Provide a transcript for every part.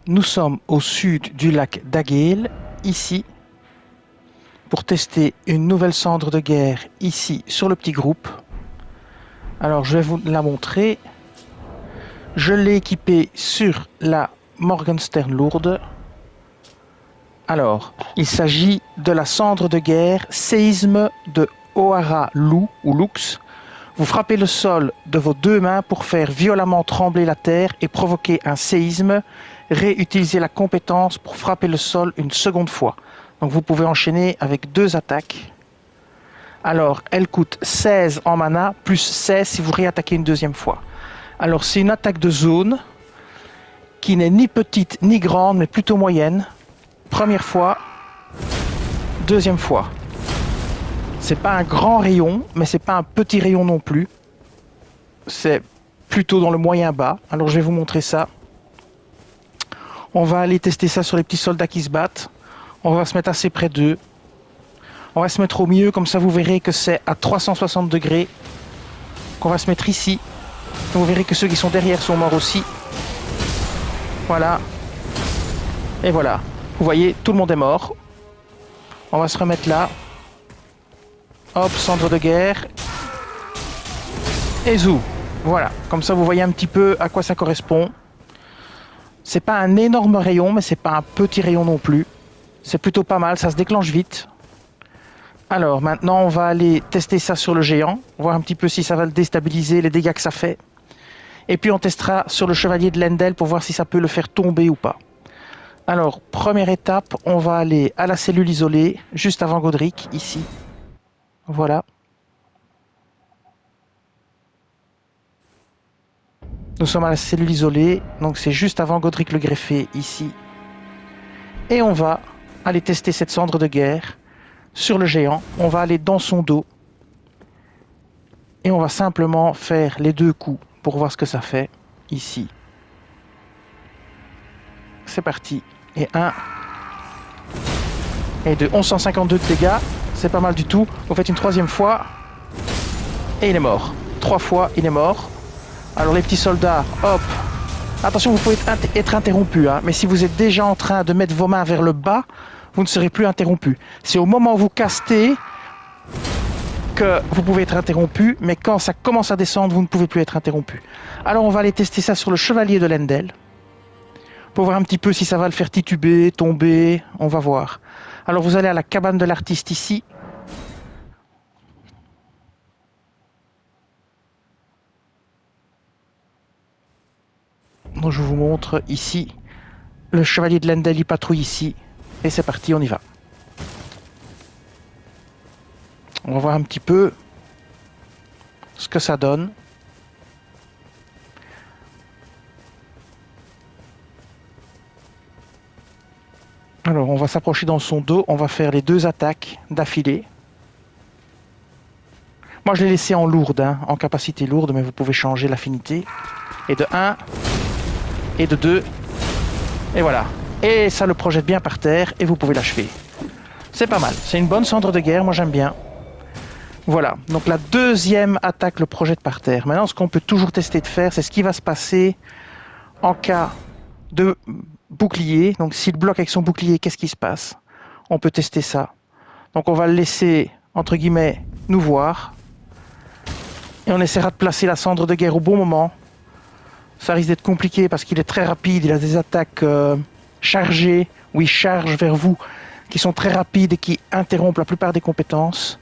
Nous sommes au sud du lac d'Aguel, ici, pour tester une nouvelle cendre de guerre, ici, sur le petit groupe. Alors, je vais vous la montrer. Je l'ai équipée sur la Morgenstern lourde. Alors, il s'agit de la cendre de guerre séisme de Ohara Lu ou Lux. Vous frappez le sol de vos deux mains pour faire violemment trembler la terre et provoquer un séisme. Réutilisez la compétence pour frapper le sol une seconde fois. Donc vous pouvez enchaîner avec 2 attaques. Alors, elle coûte 16 en mana, plus 16 si vous réattaquez une deuxième fois. Alors, c'est une attaque de zone qui n'est ni petite ni grande, mais plutôt moyenne. Première fois, deuxième fois. C'est pas un grand rayon, mais c'est pas un petit rayon non plus. C'est plutôt dans le moyen bas. Alors je vais vous montrer ça. On va aller tester ça sur les petits soldats qui se battent. On va se mettre assez près d'eux. On va se mettre au milieu, comme ça vous verrez que c'est à 360 degrés. Qu'on va se mettre ici. Vous verrez que ceux qui sont derrière sont morts aussi. Voilà. Et voilà. Vous voyez, tout le monde est mort. On va se remettre là. Hop, cendre de guerre. Et zou. Voilà. Comme ça, vous voyez un petit peu à quoi ça correspond. C'est pas un énorme rayon, mais c'est pas un petit rayon non plus. C'est plutôt pas mal, ça se déclenche vite. Alors, maintenant, on va aller tester ça sur le géant. Voir un petit peu si ça va le déstabiliser, les dégâts que ça fait. Et puis, on testera sur le chevalier de Lendel pour voir si ça peut le faire tomber ou pas. Alors, première étape, on va aller à la cellule isolée, juste avant Godric, ici. Voilà. Nous sommes à la cellule isolée, donc c'est juste avant Godric le greffé, ici. Et on va aller tester cette cendre de guerre sur le géant. On va aller dans son dos. Et on va simplement faire les 2 coups pour voir ce que ça fait, ici. C'est parti. Et 1. Et 2. 1152 de dégâts. C'est pas mal du tout. Vous faites une 3e fois. Et il est mort. 3 fois, il est mort. Alors les petits soldats, hop. Attention, vous pouvez être interrompu. Hein, mais si vous êtes déjà en train de mettre vos mains vers le bas, vous ne serez plus interrompu. C'est au moment où vous castez que vous pouvez être interrompu. Mais quand ça commence à descendre, vous ne pouvez plus être interrompu. Alors on va aller tester ça sur le chevalier de Lendel. Pour voir un petit peu si ça va le faire tituber, tomber, on va voir. Alors vous allez à la cabane de l'artiste ici. Donc je vous montre ici. Le chevalier de Lendel il patrouille ici. Et c'est parti, on y va. On va voir un petit peu ce que ça donne. Alors, on va s'approcher dans son dos. On va faire les 2 attaques d'affilée. Moi, je l'ai laissé en lourde, hein, en capacité lourde, mais vous pouvez changer l'affinité. Et de 1, et de 2, et voilà. Et ça le projette bien par terre, et vous pouvez l'achever. C'est pas mal. C'est une bonne cendre de guerre, moi j'aime bien. Voilà, donc la 2e attaque le projette par terre. Maintenant, ce qu'on peut toujours tester de faire, c'est ce qui va se passer en cas de bouclier. Donc s'il bloque avec son bouclier, qu'est-ce qui se passe? On peut tester ça. Donc on va le laisser, entre guillemets, nous voir. Et on essaiera de placer la cendre de guerre au bon moment. Ça risque d'être compliqué parce qu'il est très rapide. Il a des attaques chargées, où il charge vers vous, qui sont très rapides et qui interrompent la plupart des compétences.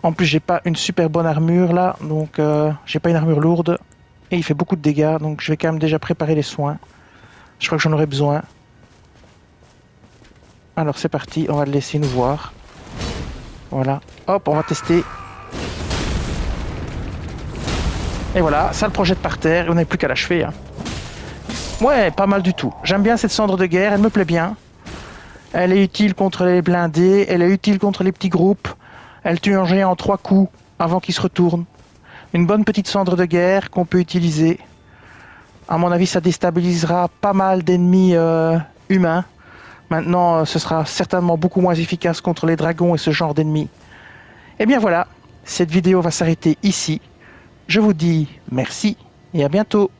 En plus, j'ai pas une super bonne armure là, donc j'ai pas une armure lourde. Et il fait beaucoup de dégâts, donc je vais quand même déjà préparer les soins. Je crois que j'en aurai besoin. Alors c'est parti, on va le laisser nous voir. Voilà, hop, on va tester. Et voilà, ça le projette par terre, et on n'a plus qu'à l'achever. Hein. Ouais, pas mal du tout. J'aime bien cette cendre de guerre, elle me plaît bien. Elle est utile contre les blindés, elle est utile contre les petits groupes. Elle tue un géant en 3 coups avant qu'il se retourne. Une bonne petite cendre de guerre qu'on peut utiliser. À mon avis, ça déstabilisera pas mal d'ennemis humains. Maintenant, ce sera certainement beaucoup moins efficace contre les dragons et ce genre d'ennemis. Et bien voilà, cette vidéo va s'arrêter ici. Je vous dis merci et à bientôt.